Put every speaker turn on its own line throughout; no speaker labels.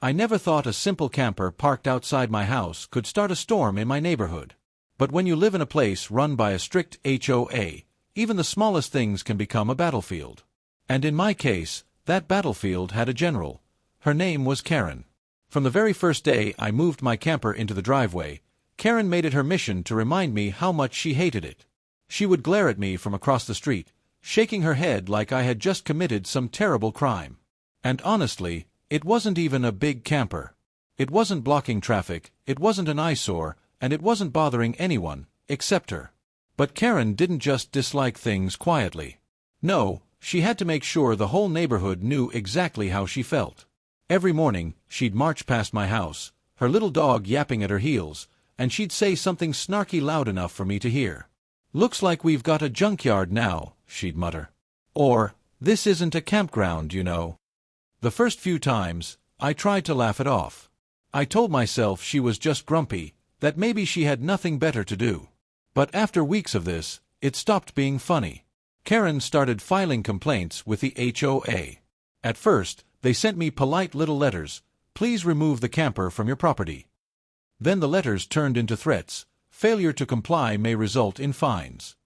I never thought a simple camper parked outside my house could start a storm in my neighborhood. But when you live in a place run by a strict HOA, even the smallest things can become a battlefield. And in my case, that battlefield had a general. Her name was Karen. From the very first day I moved my camper into the driveway, Karen made it her mission to remind me how much she hated it. She would glare at me from across the street, shaking her head like I had just committed some terrible crime. And honestly, it wasn't even a big camper. It wasn't blocking traffic, it wasn't an eyesore, and it wasn't bothering anyone, except her. But Karen didn't just dislike things quietly. No, she had to make sure the whole neighborhood knew exactly how she felt. Every morning, she'd march past my house, her little dog yapping at her heels, and she'd say something snarky loud enough for me to hear. "Looks like we've got a junkyard now," she'd mutter. Or, "This isn't a campground, you know." The first few times, I tried to laugh it off. I told myself she was just grumpy, that maybe she had nothing better to do. But after weeks of this, it stopped being funny. Karen started filing complaints with the HOA. At first, they sent me polite little letters, "Please remove the camper from your property." Then the letters turned into threats, "Failure to comply may result in fines."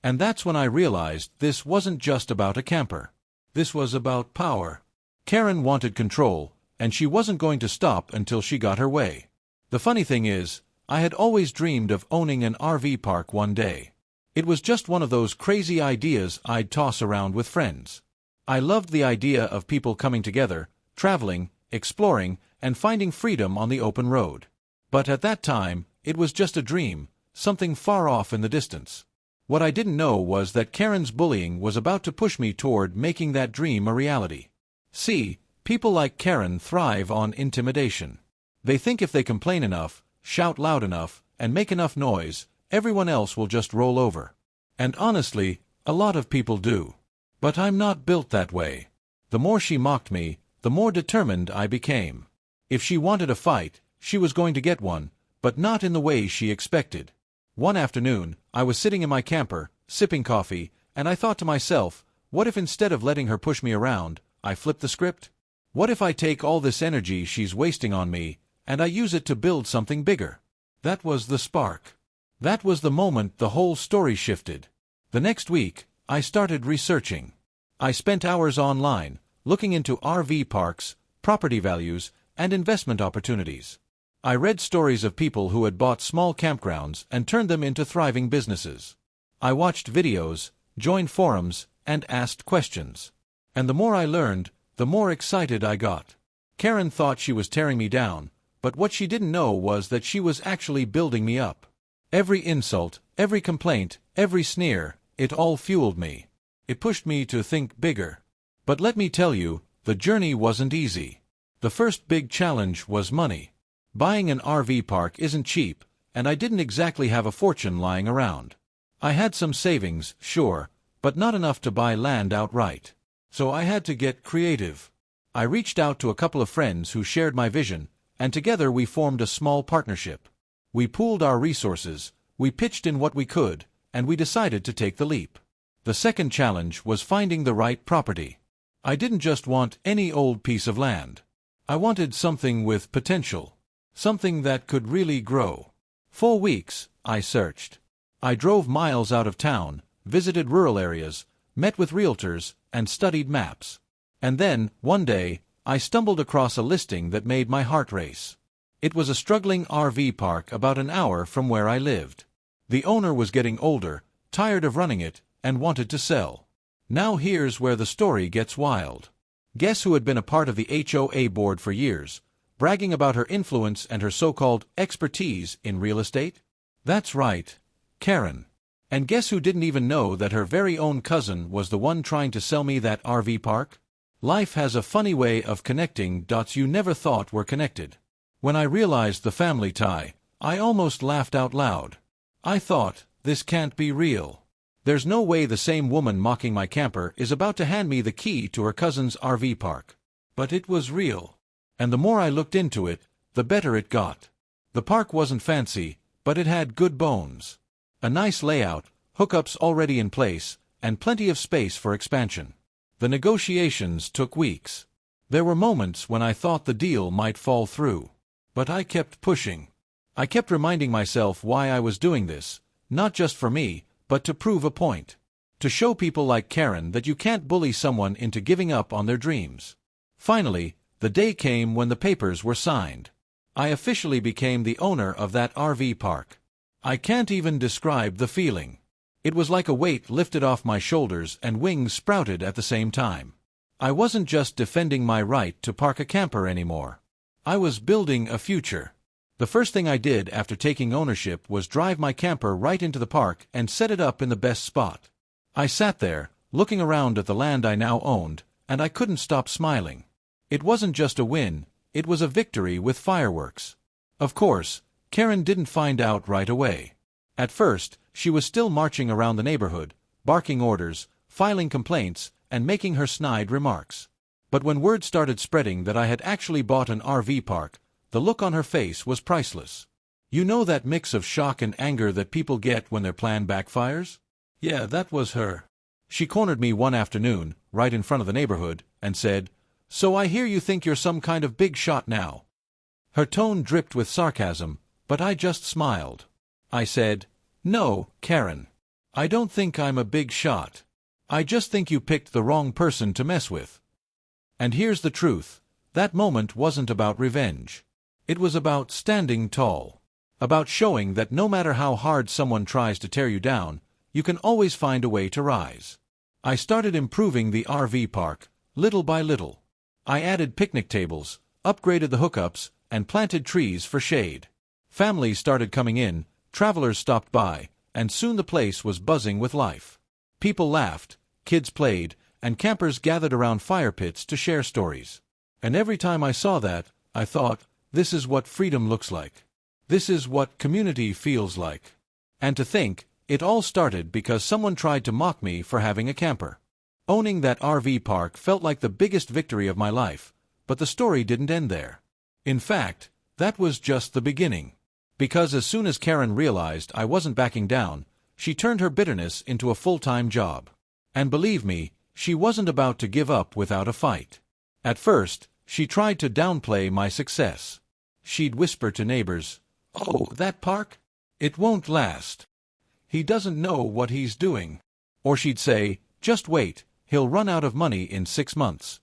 And that's when I realized this wasn't just about a camper. This was about power. Karen wanted control, and she wasn't going to stop until she got her way. The funny thing is, I had always dreamed of owning an RV park one day. It was just one of those crazy ideas I'd toss around with friends. I loved the idea of people coming together, traveling, exploring, and finding freedom on the open road. But at that time, it was just a dream, something far off in the distance. What I didn't know was that Karen's bullying was about to push me toward making that dream a reality. See, people like Karen thrive on intimidation. They think if they complain enough, shout loud enough, and make enough noise, everyone else will just roll over. And honestly, a lot of people do. But I'm not built that way. The more she mocked me, the more determined I became. If she wanted a fight, she was going to get one, but not in the way she expected. One afternoon, I was sitting in my camper, sipping coffee, and I thought to myself, what if instead of letting her push me around, I flip the script? What if I take all this energy she's wasting on me, and I use it to build something bigger? That was the spark. That was the moment the whole story shifted. The next week, I started researching. I spent hours online, looking into RV parks, property values, and investment opportunities. I read stories of people who had bought small campgrounds and turned them into thriving businesses. I watched videos, joined forums, and asked questions. And the more I learned, the more excited I got. Karen thought she was tearing me down, but what she didn't know was that she was actually building me up. Every insult, every complaint, every sneer, it all fueled me. It pushed me to think bigger. But let me tell you, the journey wasn't easy. The first big challenge was money. Buying an RV park isn't cheap, and I didn't exactly have a fortune lying around. I had some savings, sure, but not enough to buy land outright. So I had to get creative. I reached out to a couple of friends who shared my vision, and together we formed a small partnership. We pooled our resources, we pitched in what we could, and we decided to take the leap. The second challenge was finding the right property. I didn't just want any old piece of land. I wanted something with potential. Something that could really grow. For weeks, I searched. I drove miles out of town, visited rural areas, met with realtors, and studied maps. And then, one day, I stumbled across a listing that made my heart race. It was a struggling RV park about an hour from where I lived. The owner was getting older, tired of running it, and wanted to sell. Now here's where the story gets wild. Guess who had been a part of the HOA board for years, bragging about her influence and her so-called expertise in real estate? That's right, Karen. And guess who didn't even know that her very own cousin was the one trying to sell me that RV park? Life has a funny way of connecting dots you never thought were connected. When I realized the family tie, I almost laughed out loud. I thought, this can't be real. There's no way the same woman mocking my camper is about to hand me the key to her cousin's RV park. But it was real. And the more I looked into it, the better it got. The park wasn't fancy, but it had good bones. A nice layout, hookups already in place, and plenty of space for expansion. The negotiations took weeks. There were moments when I thought the deal might fall through. But I kept pushing. I kept reminding myself why I was doing this, not just for me, but to prove a point. To show people like Karen that you can't bully someone into giving up on their dreams. Finally, the day came when the papers were signed. I officially became the owner of that RV park. I can't even describe the feeling. It was like a weight lifted off my shoulders and wings sprouted at the same time. I wasn't just defending my right to park a camper anymore. I was building a future. The first thing I did after taking ownership was drive my camper right into the park and set it up in the best spot. I sat there, looking around at the land I now owned, and I couldn't stop smiling. It wasn't just a win, it was a victory with fireworks. Of course, Karen didn't find out right away. At first, she was still marching around the neighborhood, barking orders, filing complaints, and making her snide remarks. But when word started spreading that I had actually bought an RV park, the look on her face was priceless. You know that mix of shock and anger that people get when their plan backfires? Yeah, that was her. She cornered me one afternoon, right in front of the neighborhood, and said, "So I hear you think you're some kind of big shot now." Her tone dripped with sarcasm, but I just smiled. I said, "No, Karen. I don't think I'm a big shot. I just think you picked the wrong person to mess with." And here's the truth. That moment wasn't about revenge. It was about standing tall. About showing that no matter how hard someone tries to tear you down, you can always find a way to rise. I started improving the RV park, little by little. I added picnic tables, upgraded the hookups, and planted trees for shade. Families started coming in, travelers stopped by, and soon the place was buzzing with life. People laughed, kids played, and campers gathered around fire pits to share stories. And every time I saw that, I thought, this is what freedom looks like. This is what community feels like. And to think, it all started because someone tried to mock me for having a camper. Owning that RV park felt like the biggest victory of my life, but the story didn't end there. In fact, that was just the beginning. Because as soon as Karen realized I wasn't backing down, she turned her bitterness into a full-time job. And believe me, she wasn't about to give up without a fight. At first, she tried to downplay my success. She'd whisper to neighbors, "Oh, that park? It won't last. He doesn't know what he's doing." Or she'd say, "Just wait, he'll run out of money in 6 months."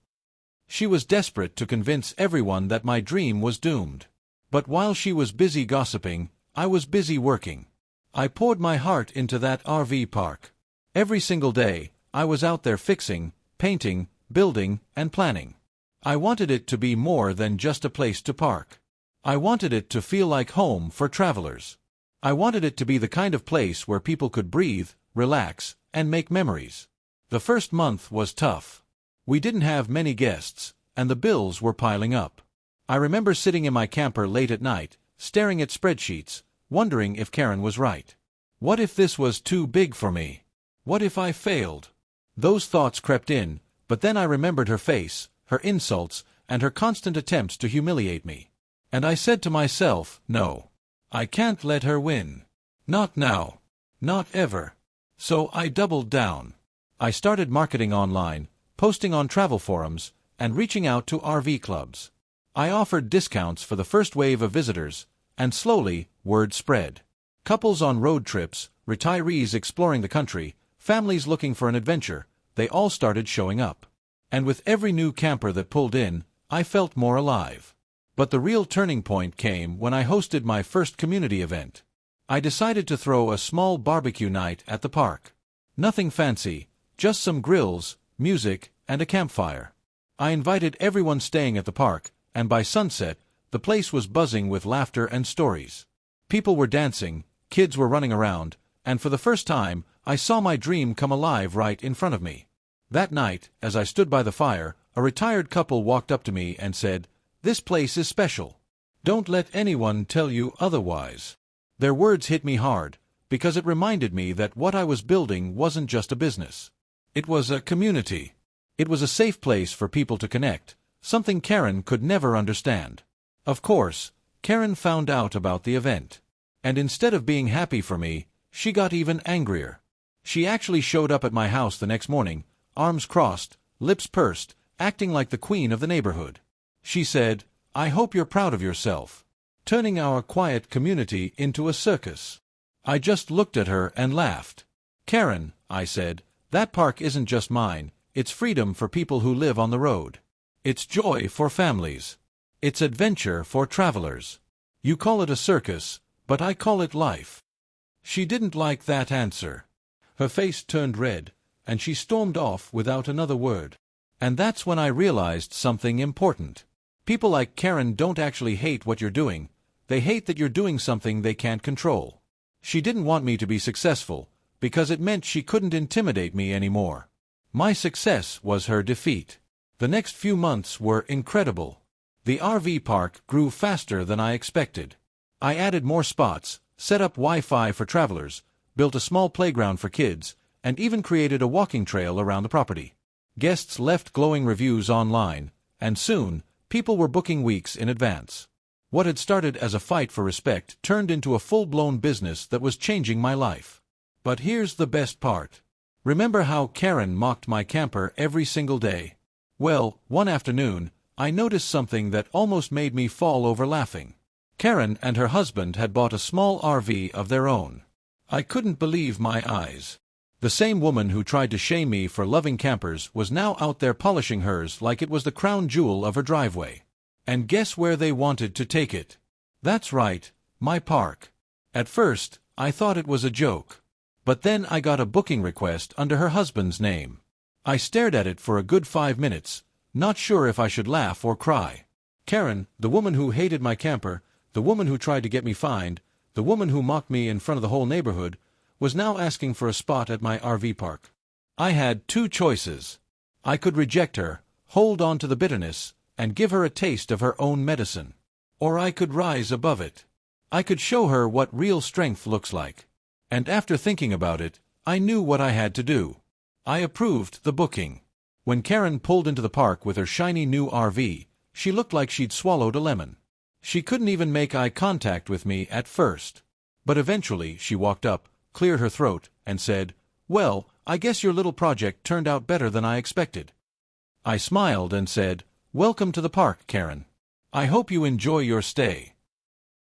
She was desperate to convince everyone that my dream was doomed. But while she was busy gossiping, I was busy working. I poured my heart into that RV park. Every single day, I was out there fixing, painting, building, and planning. I wanted it to be more than just a place to park. I wanted it to feel like home for travelers. I wanted it to be the kind of place where people could breathe, relax, and make memories. The first month was tough. We didn't have many guests, and the bills were piling up. I remember sitting in my camper late at night, staring at spreadsheets, wondering if Karen was right. What if this was too big for me? What if I failed? Those thoughts crept in, but then I remembered her face, her insults, and her constant attempts to humiliate me. And I said to myself, no. I can't let her win. Not now. Not ever. So I doubled down. I started marketing online, posting on travel forums, and reaching out to RV clubs. I offered discounts for the first wave of visitors, and slowly, word spread. Couples on road trips, retirees exploring the country, families looking for an adventure, they all started showing up. And with every new camper that pulled in, I felt more alive. But the real turning point came when I hosted my first community event. I decided to throw a small barbecue night at the park. Nothing fancy, just some grills, music, and a campfire. I invited everyone staying at the park, and by sunset, the place was buzzing with laughter and stories. People were dancing, kids were running around, and for the first time, I saw my dream come alive right in front of me. That night, as I stood by the fire, a retired couple walked up to me and said, "This place is special. Don't let anyone tell you otherwise." Their words hit me hard, because it reminded me that what I was building wasn't just a business. It was a community. It was a safe place for people to connect, something Karen could never understand. Of course, Karen found out about the event. And instead of being happy for me, she got even angrier. She actually showed up at my house the next morning, arms crossed, lips pursed, acting like the queen of the neighborhood. She said, "I hope you're proud of yourself, turning our quiet community into a circus." I just looked at her and laughed. "Karen," I said, "that park isn't just mine, it's freedom for people who live on the road. It's joy for families. It's adventure for travelers. You call it a circus, but I call it life." She didn't like that answer. Her face turned red, and she stormed off without another word. And that's when I realized something important. People like Karen don't actually hate what you're doing, they hate that you're doing something they can't control. She didn't want me to be successful, because it meant she couldn't intimidate me anymore. My success was her defeat. The next few months were incredible. The RV park grew faster than I expected. I added more spots, set up Wi-Fi for travelers, built a small playground for kids, and even created a walking trail around the property. Guests left glowing reviews online, and soon, people were booking weeks in advance. What had started as a fight for respect turned into a full-blown business that was changing my life. But here's the best part. Remember how Karen mocked my camper every single day? Well, one afternoon, I noticed something that almost made me fall over laughing. Karen and her husband had bought a small RV of their own. I couldn't believe my eyes. The same woman who tried to shame me for loving campers was now out there polishing hers like it was the crown jewel of her driveway. And guess where they wanted to take it? That's right, my park. At first, I thought it was a joke. But then I got a booking request under her husband's name. I stared at it for a good 5 minutes, not sure if I should laugh or cry. Karen, the woman who hated my camper, the woman who tried to get me fined, the woman who mocked me in front of the whole neighborhood, was now asking for a spot at my RV park. I had two choices. I could reject her, hold on to the bitterness, and give her a taste of her own medicine. Or I could rise above it. I could show her what real strength looks like. And after thinking about it, I knew what I had to do. I approved the booking. When Karen pulled into the park with her shiny new RV, she looked like she'd swallowed a lemon. She couldn't even make eye contact with me at first. But eventually she walked up, cleared her throat, and said, "Well, I guess your little project turned out better than I expected." I smiled and said, "Welcome to the park, Karen. I hope you enjoy your stay."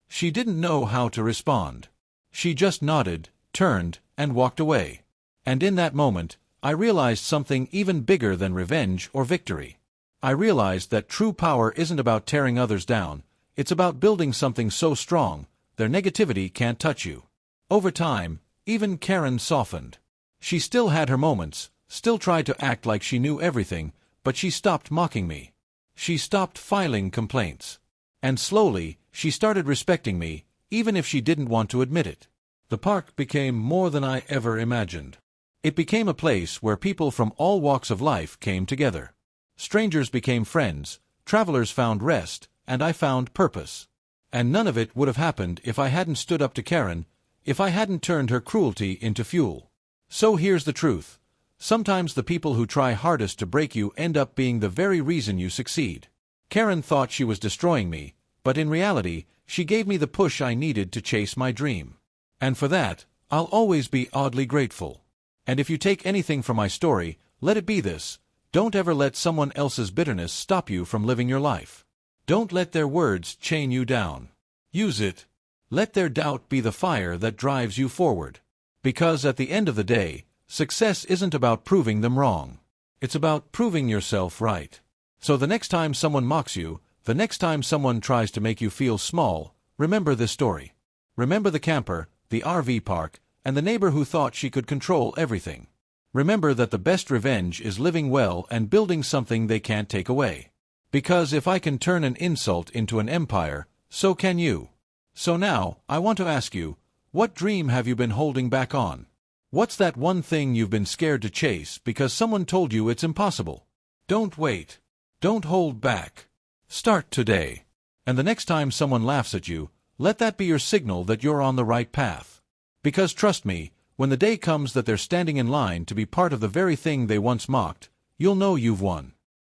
She didn't know how to respond. She just nodded, turned, and walked away. And in that moment, I realized something even bigger than revenge or victory. I realized that true power isn't about tearing others down, it's about building something so strong, their negativity can't touch you. Over time, even Karen softened. She still had her moments, still tried to act like she knew everything, but she stopped mocking me. She stopped filing complaints. And slowly, she started respecting me, even if she didn't want to admit it. The park became more than I ever imagined. It became a place where people from all walks of life came together. Strangers became friends, travelers found rest, and I found purpose. And none of it would have happened if I hadn't stood up to Karen, if I hadn't turned her cruelty into fuel. So here's the truth. Sometimes the people who try hardest to break you end up being the very reason you succeed. Karen thought she was destroying me, but in reality, she gave me the push I needed to chase my dream. And for that, I'll always be oddly grateful. And if you take anything from my story, let it be this: don't ever let someone else's bitterness stop you from living your life. Don't let their words chain you down. Use it. Let their doubt be the fire that drives you forward. Because at the end of the day, success isn't about proving them wrong. It's about proving yourself right. So the next time someone mocks you, the next time someone tries to make you feel small, remember this story. Remember the camper, the RV park, and the neighbor who thought she could control everything. Remember that the best revenge is living well and building something they can't take away. Because if I can turn an insult into an empire, so can you. So now, I want to ask you, what dream have you been holding back on? What's that one thing you've been scared to chase because someone told you it's impossible? Don't wait. Don't hold back. Start today. And the next time someone laughs at you, let that be your signal that you're on the right path. Because trust me, when the day comes that they're standing in line to be part of the very thing they once mocked, you'll know you've won.